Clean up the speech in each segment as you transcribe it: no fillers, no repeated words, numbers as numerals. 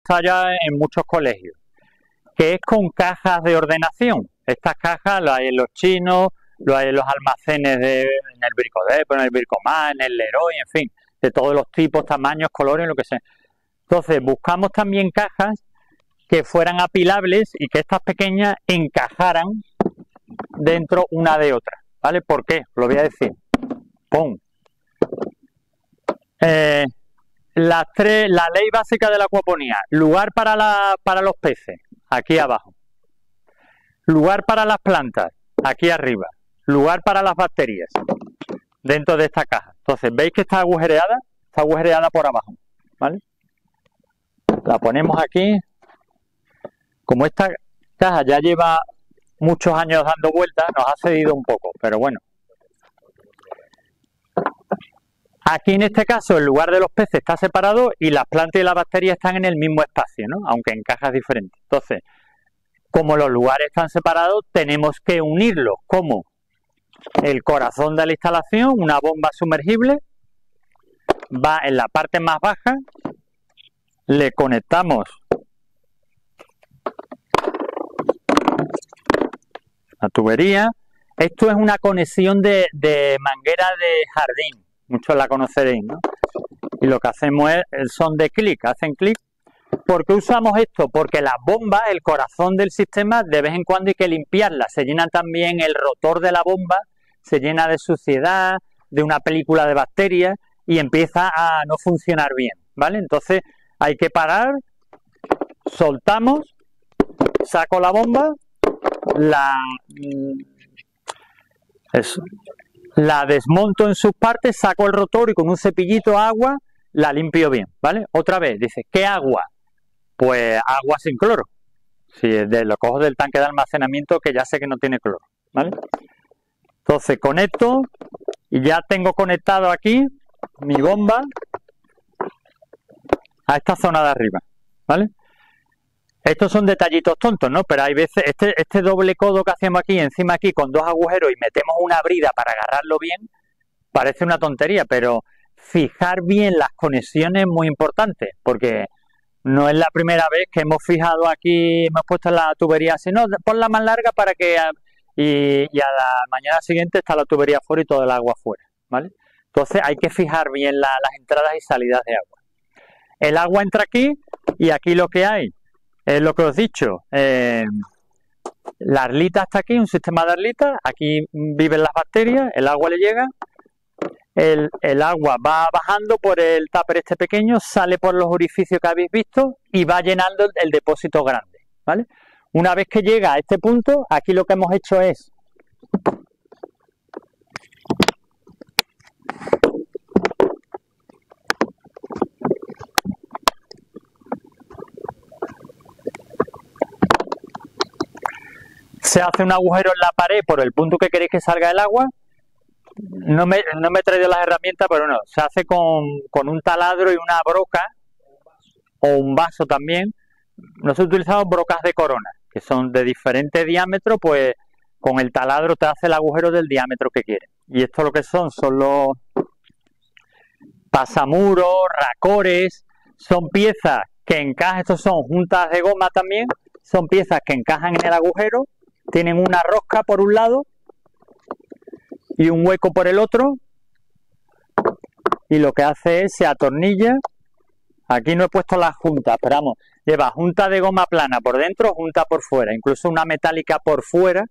está ya en muchos colegios, que es con cajas de ordenación. Estas cajas las hay en los chinos, lo hay en los almacenes en el Brico-Dépôt, en el Bricomat, en el Leroy, en fin, de todos los tipos, tamaños, colores, lo que sea. Entonces, buscamos también cajas que fueran apilables y que estas pequeñas encajaran dentro una de otra, ¿vale? ¿Por qué? Lo voy a decir. ¡Pum! La ley básica de la acuaponía. Lugar para los peces, aquí abajo. Lugar para las plantas, aquí arriba. Lugar para las bacterias, dentro de esta caja. Entonces, ¿veis que está agujereada? Está agujereada por abajo, ¿vale? La ponemos aquí. Como esta caja ya lleva muchos años dando vueltas, nos ha cedido un poco, pero bueno. Aquí en este caso el lugar de los peces está separado y las plantas y las bacterias están en el mismo espacio, ¿no? Aunque en cajas diferentes. Entonces, como los lugares están separados, tenemos que unirlos. ¿Cómo? El corazón de la instalación, una bomba sumergible, va en la parte más baja, le conectamos la tubería. Esto es una conexión de manguera de jardín, muchos la conoceréis, ¿no? Y lo que hacemos son de clic, hacen clic. ¿Por qué usamos esto? Porque las bombas, el corazón del sistema, de vez en cuando hay que limpiarlas. Se llena también el rotor de la bomba, se llena de suciedad, de una película de bacterias y empieza a no funcionar bien, ¿vale? Entonces hay que parar, soltamos, saco la bomba, la desmonto en sus partes, saco el rotor y con un cepillito agua la limpio bien, ¿vale? Otra vez, dice, ¿qué agua? Pues agua sin cloro. Si lo cojo del tanque de almacenamiento que ya sé que no tiene cloro, ¿vale? Entonces conecto y ya tengo conectado aquí mi bomba a esta zona de arriba, ¿vale? Estos son detallitos tontos, ¿no? Pero hay veces, este doble codo que hacemos aquí, encima aquí, con dos agujeros y metemos una brida para agarrarlo bien, parece una tontería, pero fijar bien las conexiones es muy importante, porque no es la primera vez que hemos fijado aquí, hemos puesto la tubería así, no, ponla más larga para que... Y a la mañana siguiente está la tubería fuera y todo el agua fuera, ¿vale? Entonces hay que fijar bien las entradas y salidas de agua. El agua entra aquí y aquí lo que hay es lo que os he dicho. La arlita está aquí, un sistema de arlitas, aquí viven las bacterias, el agua le llega, el agua va bajando por el tupper este pequeño, sale por los orificios que habéis visto y va llenando el depósito grande, ¿vale? Una vez que llega a este punto, aquí lo que hemos hecho es se hace un agujero en la pared por el punto que queréis que salga el agua. No me he traído las herramientas, pero no, se hace con un taladro y una broca o un vaso también. Nosotros utilizamos brocas de corona, que son de diferente diámetro, pues con el taladro te hace el agujero del diámetro que quieres. Y esto lo que son los pasamuros, racores, son piezas que encajan, estos son juntas de goma también, son piezas que encajan en el agujero, tienen una rosca por un lado y un hueco por el otro, y lo que hace es se atornilla. Aquí no he puesto las juntas, pero vamos, lleva junta de goma plana por dentro, junta por fuera, incluso una metálica por fuera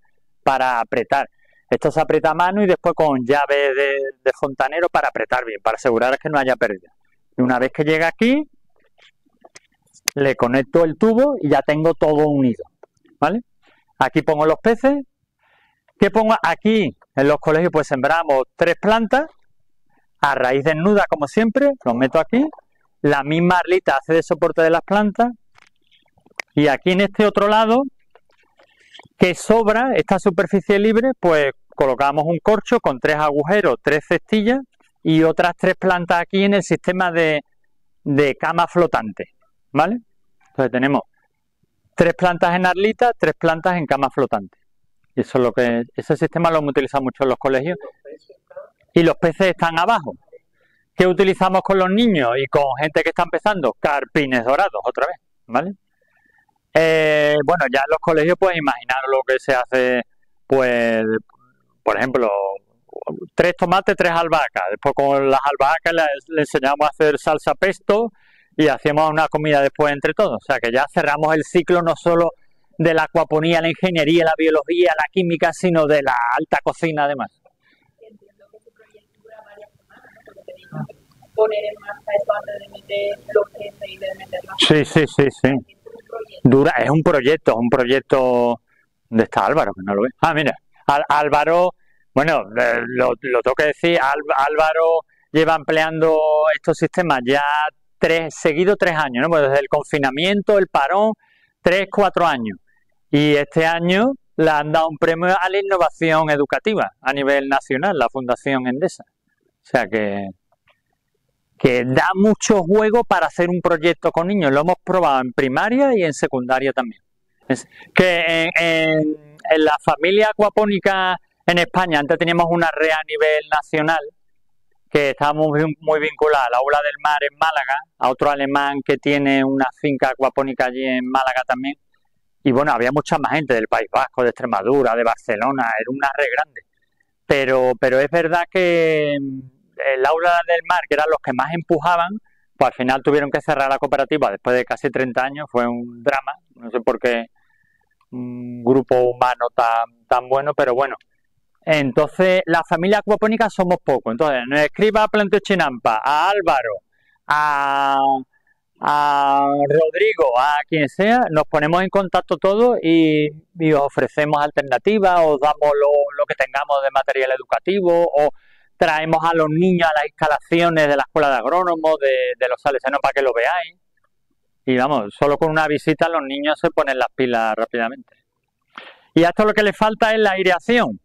para apretar. Esto se aprieta a mano y después con llave de fontanero para apretar bien, para asegurar que no haya pérdida. Y una vez que llega aquí, le conecto el tubo y ya tengo todo unido, ¿vale? Aquí pongo los peces. ¿Qué pongo aquí? En los colegios pues sembramos 3 plantas a raíz desnuda como siempre, los meto aquí. La misma arlita hace de soporte de las plantas. Y aquí en este otro lado, que sobra, esta superficie libre, pues colocamos un corcho con 3 agujeros, 3 cestillas y otras 3 plantas aquí en el sistema de cama flotante, ¿vale? Entonces tenemos 3 plantas en arlita, 3 plantas en cama flotante. Y eso es lo que, ese sistema lo hemos utilizado mucho en los colegios. Y los peces están abajo. ¿Qué utilizamos con los niños y con gente que está empezando? Carpines dorados, otra vez, ¿vale? Bueno, ya en los colegios, pues imaginaros lo que se hace, pues, por ejemplo, 3 tomates, 3 albahacas. Después con las albahacas le enseñamos a hacer salsa pesto y hacemos una comida después entre todos. O sea que ya cerramos el ciclo no solo de la acuaponía, la ingeniería, la biología, la química, sino de la alta cocina además. Entiendo que tu proyecto dura varias semanas, ¿no? Porque tenéis que poner en marcha esto antes de meter los peces y de meter las Sí. Es un proyecto. ¿Dónde está Álvaro? Que no lo ve. Ah, mira, Álvaro, bueno, lo tengo que decir, Álvaro lleva empleando estos sistemas ya 3 años, ¿no? Pues desde el confinamiento, el parón, 3, 4 años. Y este año le han dado un premio a la innovación educativa a nivel nacional, la Fundación Endesa. O sea que da mucho juego para hacer un proyecto con niños. Lo hemos probado en primaria y en secundaria también. Que en la familia acuapónica en España, antes teníamos una red a nivel nacional que estaba muy vinculada al Aula del Mar en Málaga, a otro alemán que tiene una finca acuapónica allí en Málaga también. Y bueno, había mucha más gente del País Vasco, de Extremadura, de Barcelona, era una red grande. Pero es verdad que el Aula del Mar, que eran los que más empujaban, pues al final tuvieron que cerrar la cooperativa después de casi 30 años, fue un drama, no sé por qué un grupo humano tan bueno, pero bueno. Entonces, la familia acuapónica somos pocos. Entonces, nos escriba a Planteo Chinampa, a Álvaro, a Rodrigo, a quien sea, nos ponemos en contacto todos y os ofrecemos alternativas, os damos lo que tengamos de material educativo, o traemos a los niños a las instalaciones de la Escuela de Agrónomos, de los Salesianos, para que lo veáis. Y vamos, solo con una visita los niños se ponen las pilas rápidamente. Y a esto lo que le falta es la aireación.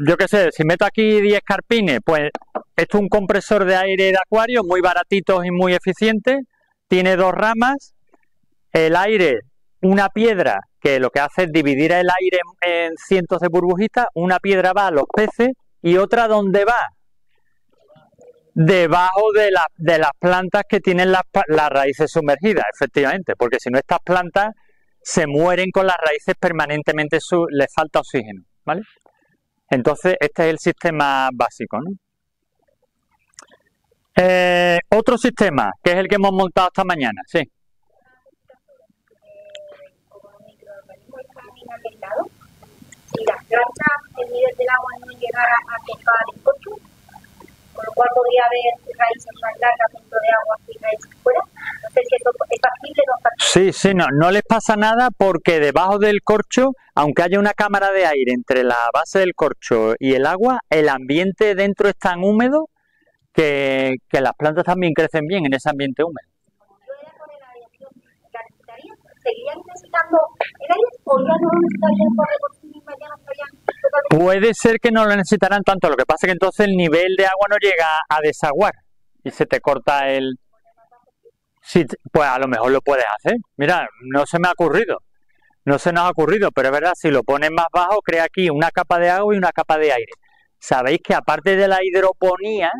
Yo qué sé, si meto aquí 10 carpines, pues esto es un compresor de aire de acuario muy baratito y muy eficiente. Tiene 2 ramas. El aire, una piedra que lo que hace es dividir el aire en cientos de burbujitas. Una piedra va a los peces y otra ¿dónde va? Debajo de las plantas que tienen las raíces sumergidas, efectivamente, porque si no estas plantas se mueren con las raíces permanentemente, les falta oxígeno, ¿vale? Entonces este es el sistema básico, ¿no? Otro sistema, que es el que hemos montado esta mañana, sí. Como los microorganismos están inalterados, si las plantas, el nivel del agua no llegara a tocar el corcho, con lo cual podría haber raíces más largas dentro de agua y raíces fuera. No sé si eso es factible o no es factible. Sí, no les pasa nada porque debajo del corcho, aunque haya una cámara de aire entre la base del corcho y el agua, el ambiente dentro es tan húmedo que las plantas también crecen bien en ese ambiente húmedo. Como yo era con la radiación, ¿la necesitarían? ¿Seguirían necesitando el aire o ya no lo necesitarían por sí misma, ya no estarían totalmente? Puede ser que no lo necesitarán tanto, lo que pasa es que entonces el nivel de agua no llega a desaguar y se te corta el... Sí, pues a lo mejor lo puedes hacer. Mira, no se me ha ocurrido. No se nos ha ocurrido, pero es verdad, si lo pones más bajo, crea aquí una capa de agua y una capa de aire. Sabéis que aparte de la hidroponía,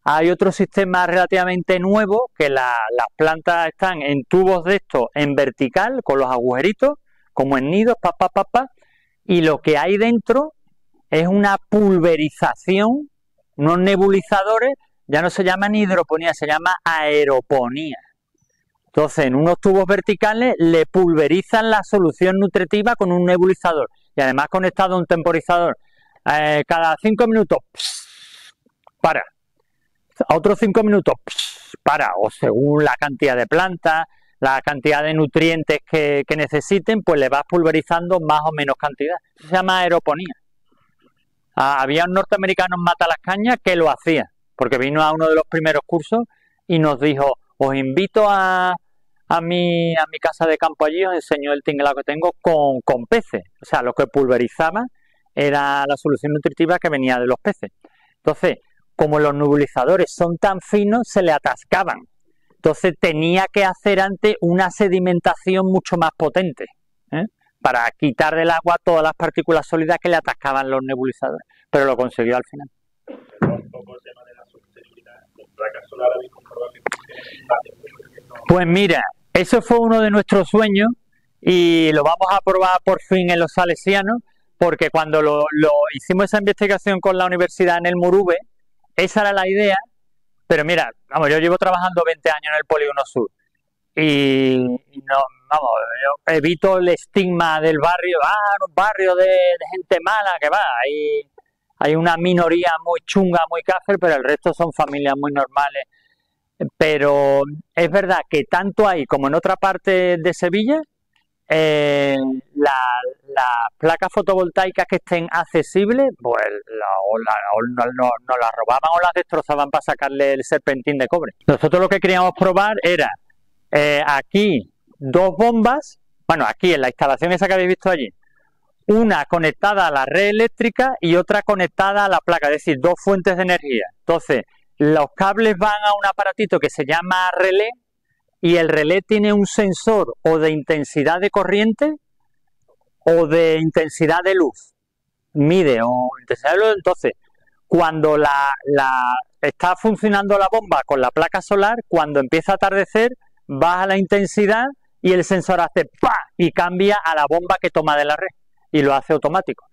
hay otro sistema relativamente nuevo, que las plantas están en tubos de estos en vertical, con los agujeritos, como en nidos, y lo que hay dentro es una pulverización, unos nebulizadores, ya no se llama ni hidroponía, se llama aeroponía. Entonces, en unos tubos verticales le pulverizan la solución nutritiva con un nebulizador y además conectado a un temporizador. Cada 5 minutos, para. A otros 5 minutos, para. O según la cantidad de plantas, la cantidad de nutrientes que necesiten, pues le vas pulverizando más o menos cantidad. Eso se llama aeroponía. Había un norteamericano en Matalascaña que lo hacía, porque vino a uno de los primeros cursos y nos dijo: os invito a mi casa de campo allí, os enseño el tinglado que tengo con peces. O sea, lo que pulverizaba era la solución nutritiva que venía de los peces. Entonces, como los nebulizadores son tan finos, se le atascaban. Entonces tenía que hacer antes una sedimentación mucho más potente, para quitar del agua todas las partículas sólidas que le atascaban los nebulizadores. Pero lo consiguió al final. Un poco el tema de la sostenibilidad. Las placas solares habéis comprobado que funcionan. Pues mira, Eso fue uno de nuestros sueños y lo vamos a probar por fin en los salesianos, porque cuando hicimos esa investigación con la universidad en el Murube, esa era la idea, pero mira, vamos, yo llevo trabajando 20 años en el Polígono Sur y no, vamos, yo evito el estigma del barrio, un barrio de gente mala, que va, hay una minoría muy chunga, muy cácer, pero el resto son familias muy normales. Pero es verdad que tanto ahí como en otra parte de Sevilla, las placas fotovoltaicas que estén accesibles, pues nos las robaban o las destrozaban para sacarle el serpentín de cobre. Nosotros lo que queríamos probar era aquí 2 bombas, bueno, aquí en la instalación esa que habéis visto allí, una conectada a la red eléctrica y otra conectada a la placa, es decir, 2 fuentes de energía. Entonces, los cables van a un aparatito que se llama relé y el relé tiene un sensor o de intensidad de corriente o de intensidad de luz. Mide o intensidad de luz. Entonces, cuando está funcionando la bomba con la placa solar, cuando empieza a atardecer, baja la intensidad y el sensor hace ¡pa! Y cambia a la bomba que toma de la red y lo hace automático.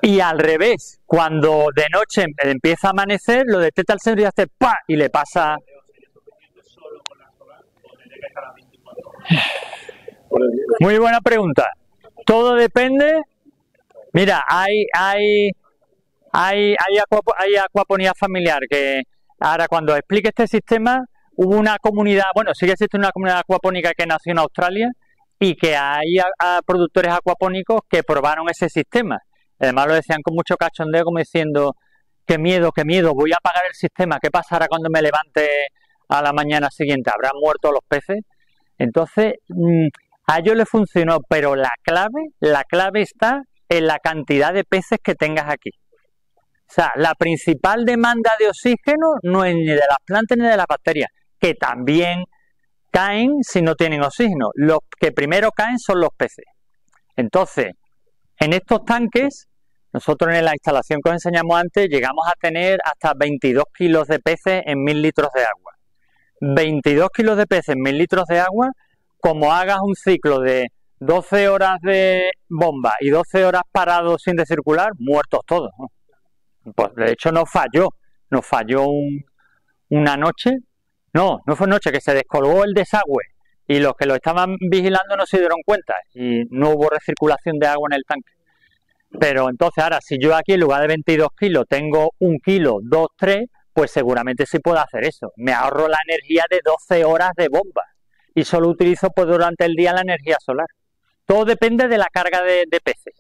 Y al revés, cuando de noche empieza a amanecer, lo detecta el sensor y hace ¡pa! Y le pasa. Muy buena pregunta. Todo depende. Mira, hay acuaponía familiar que ahora cuando explique este sistema, hubo una comunidad, bueno, sigue existiendo una comunidad acuapónica que nació en Australia y que hay productores acuapónicos que probaron ese sistema. Además lo decían con mucho cachondeo, como diciendo, qué miedo, voy a apagar el sistema, ¿qué pasará cuando me levante a la mañana siguiente? ¿Habrán muerto los peces? Entonces, a ellos les funcionó, pero la clave está en la cantidad de peces que tengas aquí. O sea, la principal demanda de oxígeno no es ni de las plantas ni de las bacterias, que también caen si no tienen oxígeno. Los que primero caen son los peces. Entonces, en estos tanques, nosotros en la instalación que os enseñamos antes, llegamos a tener hasta 22 kilos de peces en 1000 litros de agua. 22 kilos de peces en 1000 litros de agua, como hagas un ciclo de 12 horas de bomba y 12 horas parados sin circular, muertos todos, ¿no? Pues de hecho nos falló una noche, no fue noche, que se descolgó el desagüe y los que lo estaban vigilando no se dieron cuenta y no hubo recirculación de agua en el tanque. Pero entonces ahora, si yo aquí en lugar de 22 kilos tengo 1 kilo, 2, 3, pues seguramente sí puedo hacer eso. Me ahorro la energía de 12 horas de bomba y solo utilizo pues durante el día la energía solar. Todo depende de la carga de peces,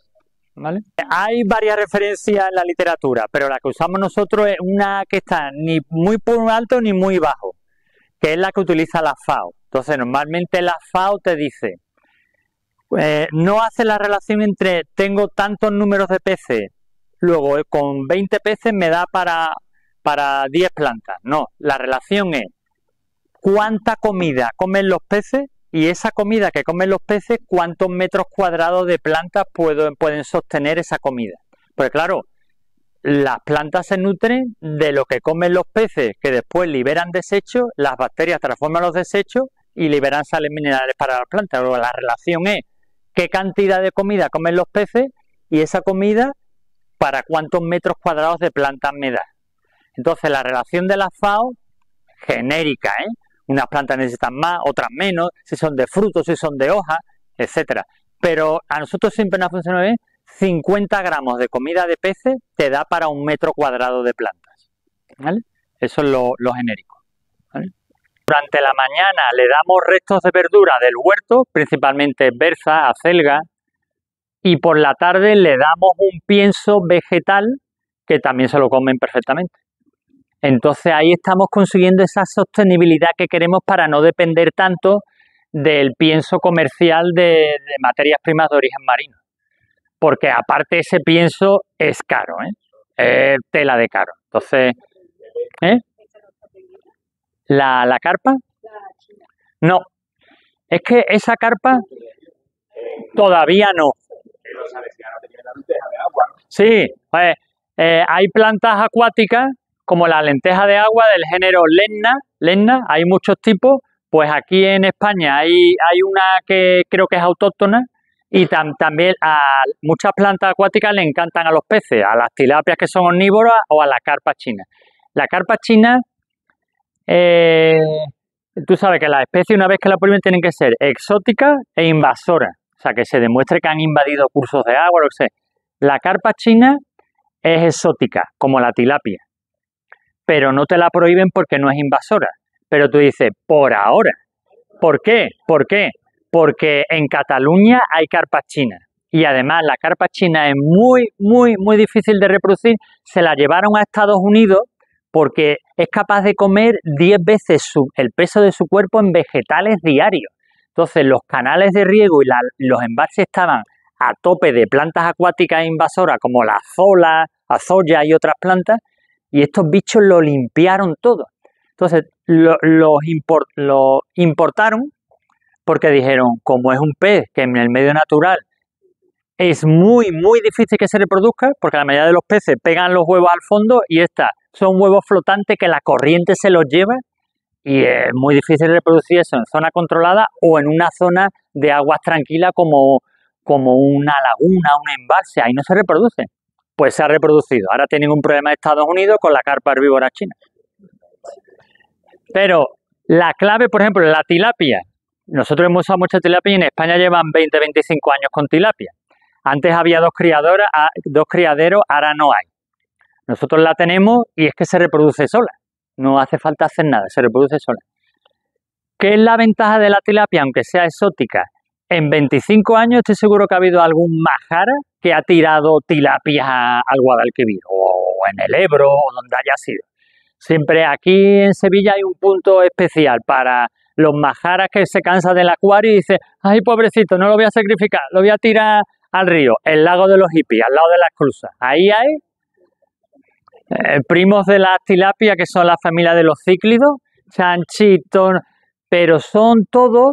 ¿vale? Hay varias referencias en la literatura, pero la que usamos nosotros es una que está ni muy por alto ni muy bajo, que es la que utiliza la FAO. Entonces, normalmente la FAO te dice, no hace la relación entre tengo tantos números de peces, luego con 20 peces me da para 10 plantas. No, la relación es cuánta comida comen los peces y esa comida que comen los peces, cuántos metros cuadrados de plantas pueden sostener esa comida. Porque claro, las plantas se nutren de lo que comen los peces, que después liberan desechos, las bacterias transforman los desechos y liberan sales minerales para las plantas. Luego, la relación es qué cantidad de comida comen los peces y esa comida para cuántos metros cuadrados de plantas me da. Entonces, la relación de la FAO, genérica, unas plantas necesitan más, otras menos, si son de frutos, si son de hojas, etcétera. Pero a nosotros siempre nos ha funcionado bien. 50 gramos de comida de peces te da para 1 metro cuadrado de plantas, ¿vale? Eso es lo genérico, ¿vale? Durante la mañana le damos restos de verdura del huerto, principalmente berza, acelga, y por la tarde le damos un pienso vegetal que también se lo comen perfectamente. Entonces ahí estamos consiguiendo esa sostenibilidad que queremos para no depender tanto del pienso comercial de materias primas de origen marino. Porque aparte ese pienso es caro, es tela de caro. Entonces, ¿La carpa? No, es que esa carpa todavía no. Sí, pues, hay plantas acuáticas como la lenteja de agua del género Lenna, hay muchos tipos, Pues aquí en España hay una que creo que es autóctona y también a muchas plantas acuáticas le encantan a los peces, a las tilapias que son omnívoras o a la carpa china. La carpa china, tú sabes que las especies una vez que la prohíben tienen que ser exóticas e invasoras, o sea, que se demuestre que han invadido cursos de agua, lo que sea. La carpa china es exótica, como la tilapia, pero no te la prohíben porque no es invasora. Pero tú dices, por ahora. ¿Por qué? ¿Por qué? Porque en Cataluña hay carpas chinas y además la carpa china es muy, muy, muy difícil de reproducir. Se la llevaron a Estados Unidos porque es capaz de comer 10 veces el peso de su cuerpo en vegetales diarios. Entonces los canales de riego y los embalses estaban a tope de plantas acuáticas invasoras como la azolla y otras plantas, y estos bichos lo limpiaron todo. Entonces lo importaron porque dijeron, como es un pez que en el medio natural es muy, muy difícil que se reproduzca, porque la mayoría de los peces pegan los huevos al fondo y estos son huevos flotantes que la corriente se los lleva y es muy difícil reproducir eso en zona controlada o en una zona de aguas tranquilas como una laguna, un embalse, ahí no se reproduce. Pues se ha reproducido. Ahora tienen un problema en Estados Unidos con la carpa herbívora china. Pero la clave, por ejemplo, la tilapia. Nosotros hemos usado mucha tilapia y en España llevan 20, 25 años con tilapia. Antes había dos criaderos, ahora no hay. Nosotros la tenemos y es que se reproduce sola. No hace falta hacer nada, se reproduce sola. ¿Qué es la ventaja de la tilapia, aunque sea exótica? En 25 años estoy seguro que ha habido algún majara que ha tirado tilapias al Guadalquivir o en el Ebro o donde haya sido. Siempre aquí en Sevilla hay un punto especial para los majaras que se cansan del acuario y dicen, ay pobrecito, no lo voy a sacrificar, lo voy a tirar al río, el lago de los hippies, al lado de la esclusa. Ahí hay primos de las tilapias que son la familia de los cíclidos, chanchitos, pero son todos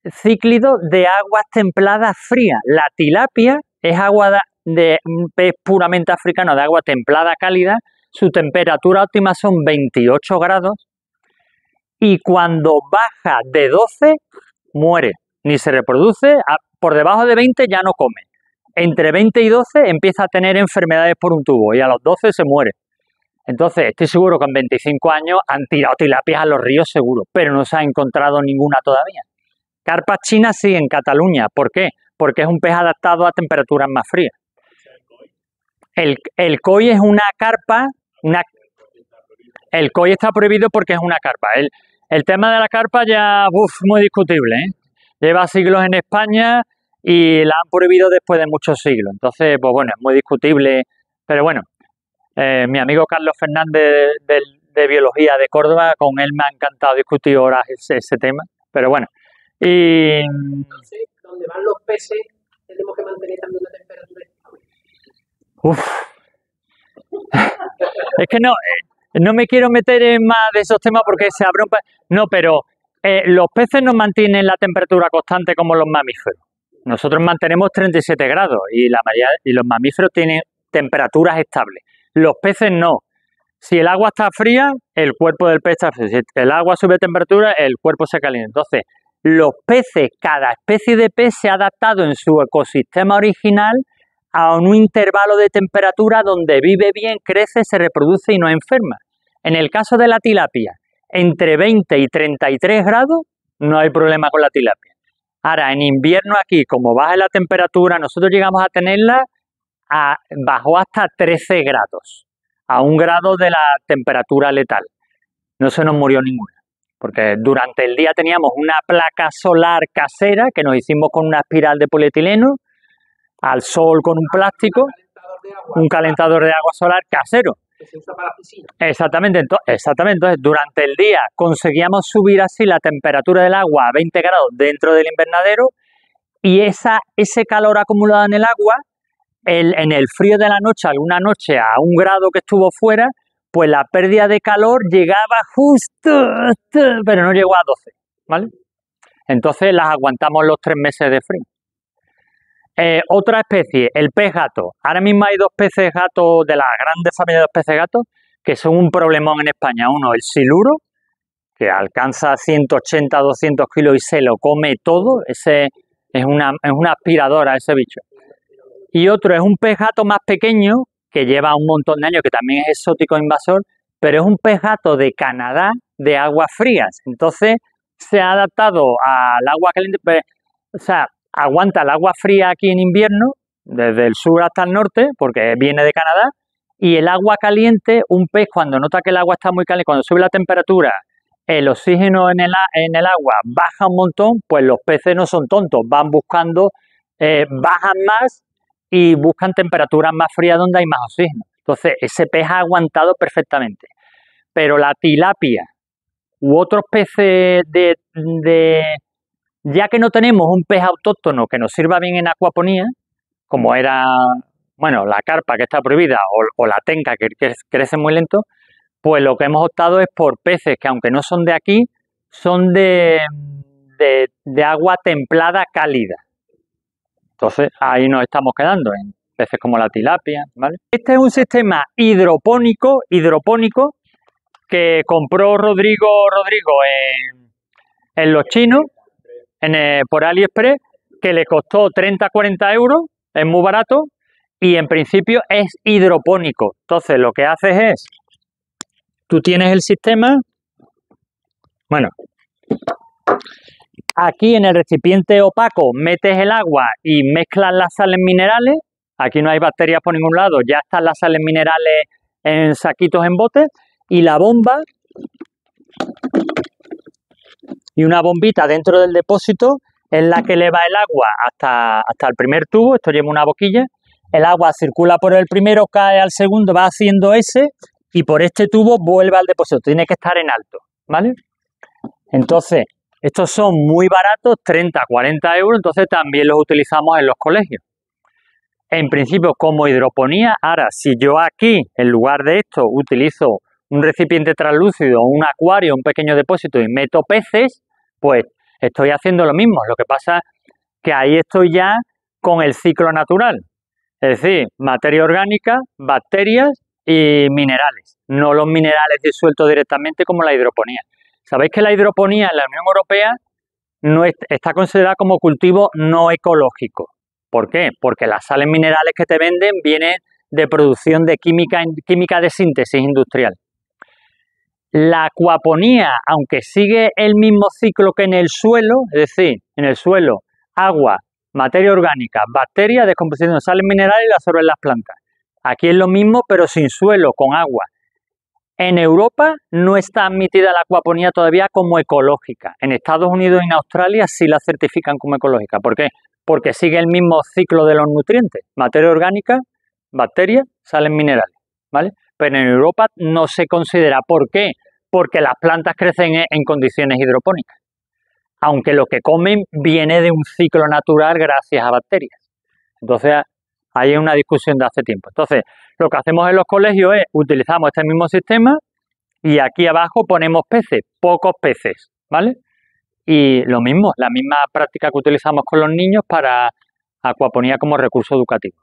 cíclidos de aguas templadas frías. La tilapia es agua de un pez puramente africano de agua templada cálida, su temperatura óptima son 28 grados y cuando baja de 12 muere, ni se reproduce, por debajo de 20 ya no come. Entre 20 y 12 empieza a tener enfermedades por un tubo y a los 12 se muere. Entonces estoy seguro que en 25 años han tirado tilapias a los ríos seguro, pero no se ha encontrado ninguna todavía. Carpas chinas sí en Cataluña. ¿Por qué? Porque es un pez adaptado a temperaturas más frías. El koi es una carpa. El koi está prohibido porque es una carpa. El tema de la carpa ya muy discutible, ¿eh? Lleva siglos en España y la han prohibido después de muchos siglos. Entonces, pues bueno, es muy discutible. Pero bueno, mi amigo Carlos Fernández de Biología de Córdoba, con él me ha encantado discutir horas ese tema. Pero bueno. Y entonces, donde van los peces, tenemos que mantener también una temperatura estable. Es que no me quiero meter en más de esos temas porque se abre No, pero los peces no mantienen la temperatura constante como los mamíferos. Nosotros mantenemos 37 grados y los mamíferos tienen temperaturas estables. Los peces no. Si el agua está fría, el cuerpo del pez está frío. Si el agua sube de temperatura, el cuerpo se calienta. Entonces, los peces, cada especie de pez se ha adaptado en su ecosistema original a un intervalo de temperatura donde vive bien, crece, se reproduce y no enferma. En el caso de la tilapia, entre 20 y 33 grados no hay problema con la tilapia. Ahora, en invierno aquí, como baja la temperatura, nosotros llegamos a tenerla bajó hasta 13 grados, a 1 grado de la temperatura letal. No se nos murió ninguna. Porque durante el día teníamos una placa solar casera que nos hicimos con una espiral de polietileno, al sol con un plástico, un calentador de agua solar casero. Que se usa para la piscina. Exactamente. Entonces, durante el día conseguíamos subir así la temperatura del agua a 20 grados dentro del invernadero y ese calor acumulado en el agua, en el frío de la noche, alguna noche a 1 grado que estuvo fuera, pues la pérdida de calor llegaba justo, pero no llegó a 12, ¿vale? Entonces las aguantamos los 3 meses de frío. Otra especie, el pez gato. Ahora mismo hay 2 peces gatos de la grande familia de los peces gatos que son un problemón en España. Uno, el siluro, que alcanza 180, 200 kilos y se lo come todo, ese es una aspiradora, ese bicho. Y otro es un pez gato más pequeño, que lleva un montón de años, que también es exótico invasor, pero es un pez gato de Canadá, de aguas frías. Entonces, se ha adaptado al agua caliente, o sea, aguanta el agua fría aquí en invierno, desde el sur hasta el norte, porque viene de Canadá, y el agua caliente, un pez cuando nota que el agua está muy caliente, cuando sube la temperatura, el oxígeno en el agua baja un montón, pues los peces no son tontos, van buscando, bajan más y buscan temperaturas más frías donde hay más oxígeno. Entonces, ese pez ha aguantado perfectamente. Pero la tilapia u otros peces ya que no tenemos un pez autóctono que nos sirva bien en acuaponía, como era, bueno, la carpa que está prohibida o la tenca que crece muy lento, pues lo que hemos optado es por peces que aunque no son de aquí, son de agua templada cálida. Entonces ahí nos estamos quedando en peces como la tilapia, ¿vale? Este es un sistema hidropónico que compró Rodrigo en los chinos, por AliExpress, que le costó 30-40 euros, es muy barato y en principio es hidropónico. Entonces lo que haces es, tú tienes el sistema, bueno, aquí en el recipiente opaco metes el agua y mezclas las sales minerales, aquí no hay bacterias por ningún lado, ya están las sales minerales en saquitos en botes y la bomba y una bombita dentro del depósito es la que eleva el agua hasta el primer tubo, esto lleva una boquilla, el agua circula por el primero, cae al segundo, va haciendo ese y por este tubo vuelve al depósito, tiene que estar en alto, ¿vale? Entonces, estos son muy baratos, 30-40 euros, entonces también los utilizamos en los colegios. En principio, como hidroponía, ahora, si yo aquí, en lugar de esto, utilizo un recipiente translúcido, un acuario, un pequeño depósito y meto peces, pues estoy haciendo lo mismo. Lo que pasa que ahí estoy ya con el ciclo natural. Es decir, materia orgánica, bacterias y minerales. No los minerales disueltos directamente como la hidroponía. Sabéis que la hidroponía en la Unión Europea no está considerada como cultivo no ecológico. ¿Por qué? Porque las sales minerales que te venden vienen de producción de química de síntesis industrial. La acuaponía, aunque sigue el mismo ciclo que en el suelo, es decir, en el suelo, agua, materia orgánica, bacterias, descomposición de sales minerales y las absorben las plantas. Aquí es lo mismo, pero sin suelo, con agua. En Europa no está admitida la acuaponía todavía como ecológica. En Estados Unidos y en Australia sí la certifican como ecológica. ¿Por qué? Porque sigue el mismo ciclo de los nutrientes. Materia orgánica, bacterias, sales minerales, ¿vale? Pero en Europa no se considera. ¿Por qué? Porque las plantas crecen en condiciones hidropónicas. Aunque lo que comen viene de un ciclo natural gracias a bacterias. Entonces, ahí hay una discusión de hace tiempo. Entonces, lo que hacemos en los colegios es, utilizamos este mismo sistema y aquí abajo ponemos peces, pocos peces, ¿vale? Y lo mismo, la misma práctica que utilizamos con los niños para acuaponía como recurso educativo.